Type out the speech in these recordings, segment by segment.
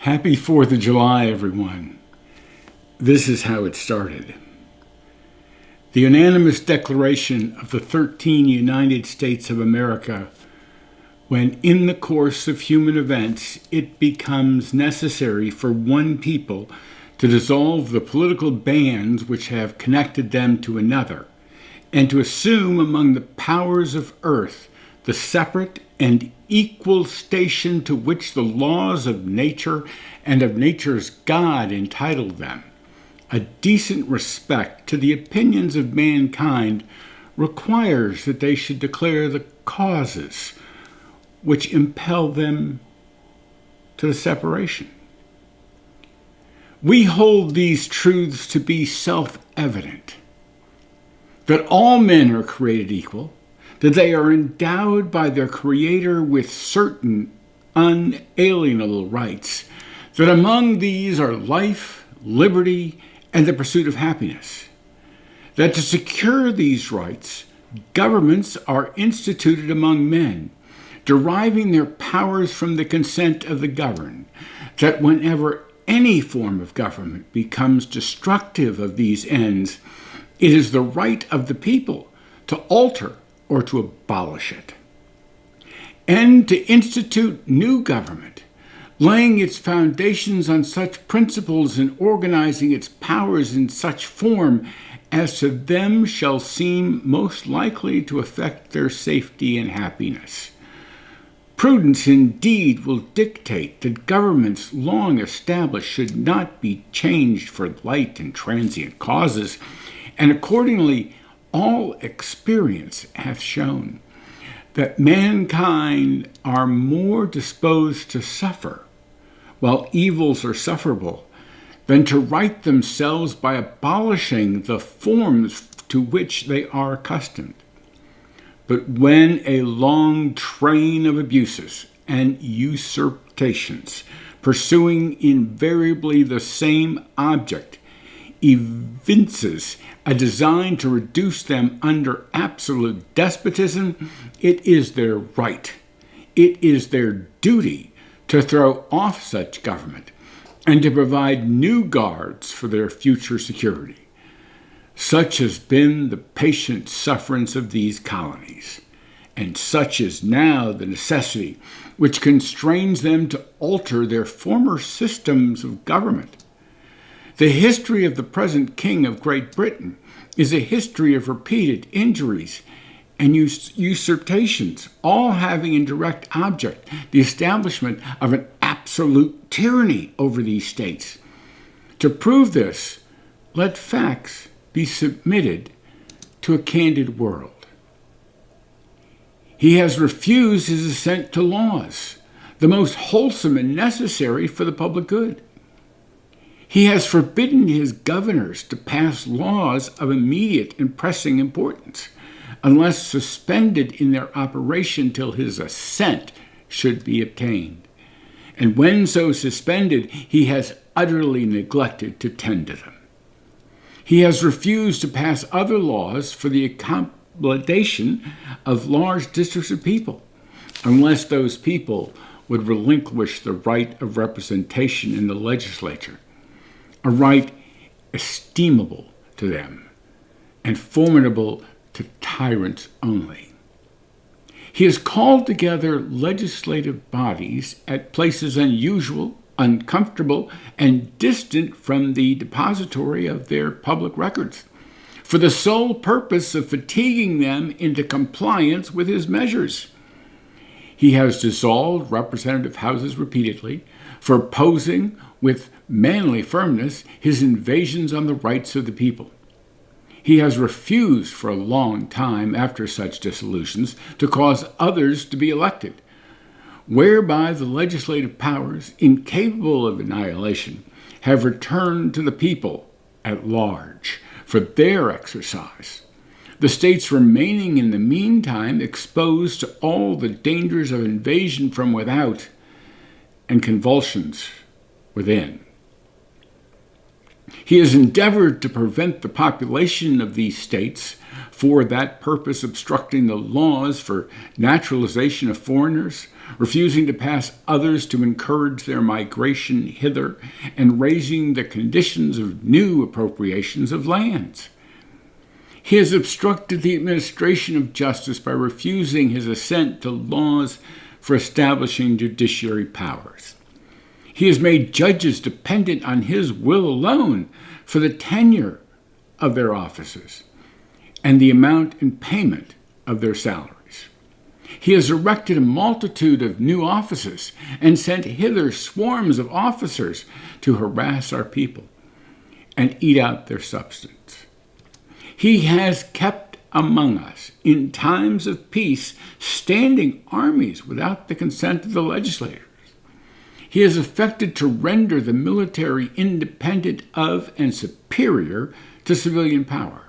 Happy 4th of July, everyone. This is how it started. The unanimous declaration of the 13 United States of America, when in the course of human events it becomes necessary for one people to dissolve the political bands which have connected them to another, and to assume among the powers of earth the separate and equal station to which the laws of nature and of nature's God entitled them. A decent respect to the opinions of mankind requires that they should declare the causes which impel them to the separation. We hold these truths to be self-evident, that all men are created equal, that they are endowed by their Creator with certain unalienable rights, that among these are life, liberty, and the pursuit of happiness, that to secure these rights, governments are instituted among men, deriving their powers from the consent of the governed, that whenever any form of government becomes destructive of these ends, it is the right of the people to alter or to abolish it, and to institute new government, laying its foundations on such principles and organizing its powers in such form as to them shall seem most likely to affect their safety and happiness. Prudence indeed will dictate that governments long established should not be changed for light and transient causes, and accordingly all experience hath shown that mankind are more disposed to suffer, while evils are sufferable, than to right themselves by abolishing the forms to which they are accustomed. But when a long train of abuses and usurpations, pursuing invariably the same object, evinces a design to reduce them under absolute despotism, it is their right, it is their duty to throw off such government and to provide new guards for their future security. Such has been the patient sufferance of these colonies, and such is now the necessity which constrains them to alter their former systems of government. The history of the present King of Great Britain is a history of repeated injuries and usurpations, all having in direct object the establishment of an absolute tyranny over these states. To prove this, let facts be submitted to a candid world. He has refused his assent to laws, the most wholesome and necessary for the public good. He has forbidden his governors to pass laws of immediate and pressing importance, unless suspended in their operation till his assent should be obtained. And when so suspended, he has utterly neglected to tend to them. He has refused to pass other laws for the accommodation of large districts of people, unless those people would relinquish the right of representation in the legislature, a right esteemable to them and formidable to tyrants only. He has called together legislative bodies at places unusual, uncomfortable, and distant from the depository of their public records, for the sole purpose of fatiguing them into compliance with his measures. He has dissolved representative houses repeatedly for opposing with manly firmness his invasions on the rights of the people. He has refused for a long time after such dissolutions to cause others to be elected, whereby the legislative powers, incapable of annihilation, have returned to the people at large for their exercise, the states remaining in the meantime exposed to all the dangers of invasion from without and convulsions within. He has endeavored to prevent the population of these states, for that purpose obstructing the laws for naturalization of foreigners, refusing to pass others to encourage their migration hither, and raising the conditions of new appropriations of lands. He has obstructed the administration of justice by refusing his assent to laws for establishing judiciary powers. He has made judges dependent on his will alone for the tenure of their offices and the amount and payment of their salaries. He has erected a multitude of new offices and sent hither swarms of officers to harass our people and eat out their substance. He has kept among us, in times of peace, standing armies without the consent of the legislators. He has affected to render the military independent of and superior to civilian power.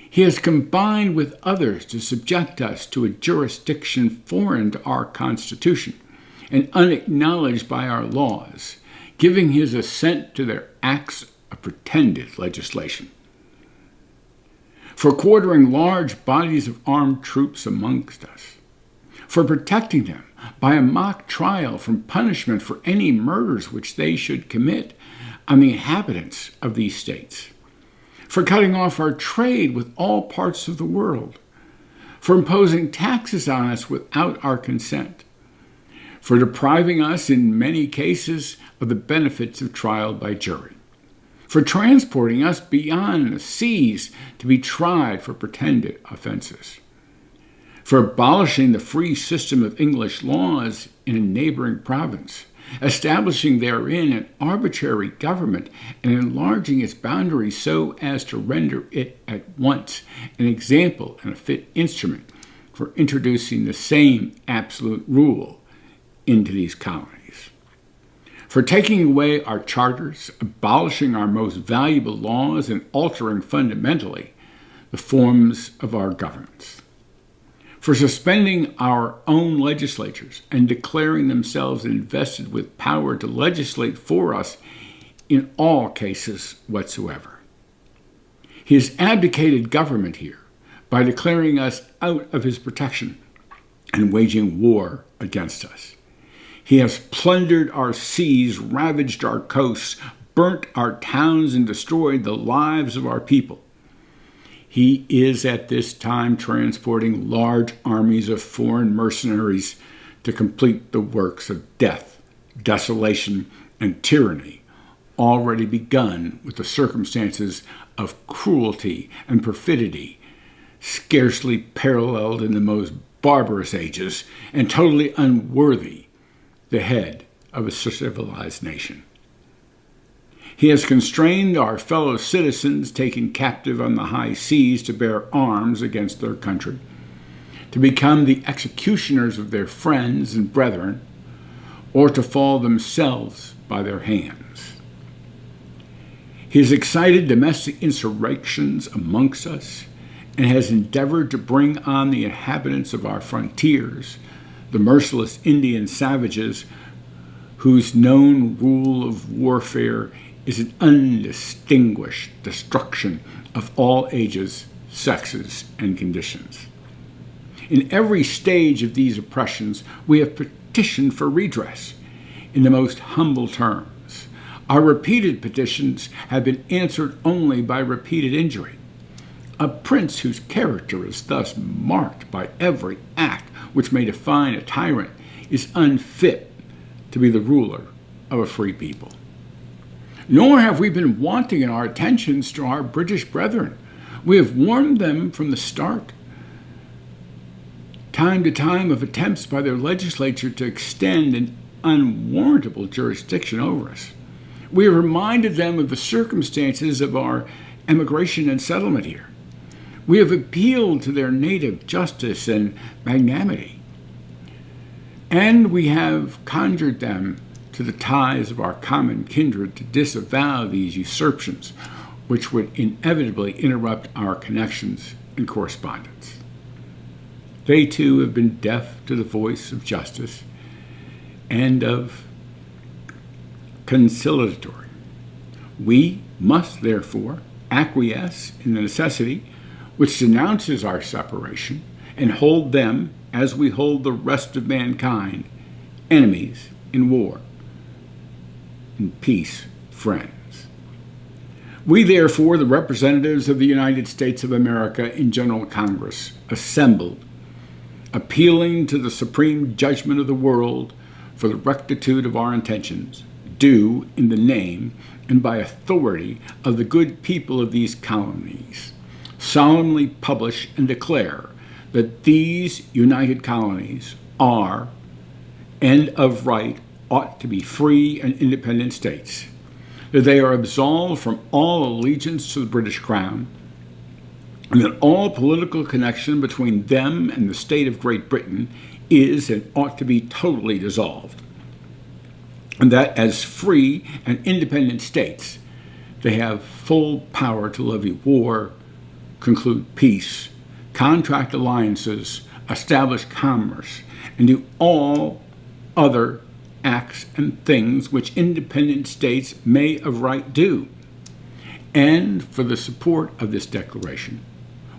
He has combined with others to subject us to a jurisdiction foreign to our Constitution and unacknowledged by our laws, giving his assent to their acts of pretended legislation. For quartering large bodies of armed troops amongst us, for protecting them by a mock trial from punishment for any murders which they should commit on the inhabitants of these states, for cutting off our trade with all parts of the world, for imposing taxes on us without our consent, for depriving us in many cases of the benefits of trial by jury, for transporting us beyond the seas to be tried for pretended offenses, for abolishing the free system of English laws in a neighboring province, establishing therein an arbitrary government and enlarging its boundaries so as to render it at once an example and a fit instrument for introducing the same absolute rule into these colonies, for taking away our charters, abolishing our most valuable laws, and altering fundamentally the forms of our governments, for suspending our own legislatures and declaring themselves invested with power to legislate for us in all cases whatsoever. He has abdicated government here by declaring us out of his protection and waging war against us. He has plundered our seas, ravaged our coasts, burnt our towns, and destroyed the lives of our people. He is at this time transporting large armies of foreign mercenaries to complete the works of death, desolation, and tyranny already begun with the circumstances of cruelty and perfidy scarcely paralleled in the most barbarous ages and totally unworthy the head of a civilized nation. He has constrained our fellow citizens taken captive on the high seas to bear arms against their country, to become the executioners of their friends and brethren, or to fall themselves by their hands. He has excited domestic insurrections amongst us and has endeavored to bring on the inhabitants of our frontiers, the merciless Indian savages whose known rule of warfare is an undistinguished destruction of all ages, sexes, and conditions. In every stage of these oppressions, we have petitioned for redress in the most humble terms. Our repeated petitions have been answered only by repeated injury. A prince whose character is thus marked by every act which may define a tyrant is unfit to be the ruler of a free people. Nor have we been wanting in our attentions to our British brethren. We have warned them from the start, time to time, of attempts by their legislature to extend an unwarrantable jurisdiction over us. We have reminded them of the circumstances of our emigration and settlement here. We have appealed to their native justice and magnanimity. And we have conjured them to the ties of our common kindred to disavow these usurpations, which would inevitably interrupt our connections and correspondence. They too have been deaf to the voice of justice and of conciliatory, We must, therefore, acquiesce in the necessity which denounces our separation and hold them, as we hold the rest of mankind, enemies in war, in peace, friends. We, therefore, the representatives of the United States of America in General Congress, assembled, appealing to the supreme judgment of the world for the rectitude of our intentions, do, in the name and by authority of the good people of these colonies, solemnly publish and declare that these united colonies are, and of right ought to be free and independent states, that they are absolved from all allegiance to the British Crown, and that all political connection between them and the state of Great Britain is and ought to be totally dissolved, and that as free and independent states they have full power to levy war, conclude peace, contract alliances, establish commerce, and do all other acts and things which independent states may of right do. And for the support of this declaration,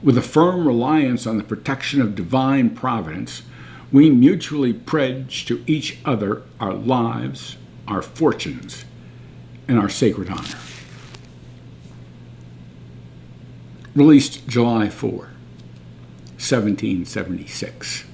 with a firm reliance on the protection of divine providence, we mutually pledge to each other our lives, our fortunes, and our sacred honor. Released July 4, 1776.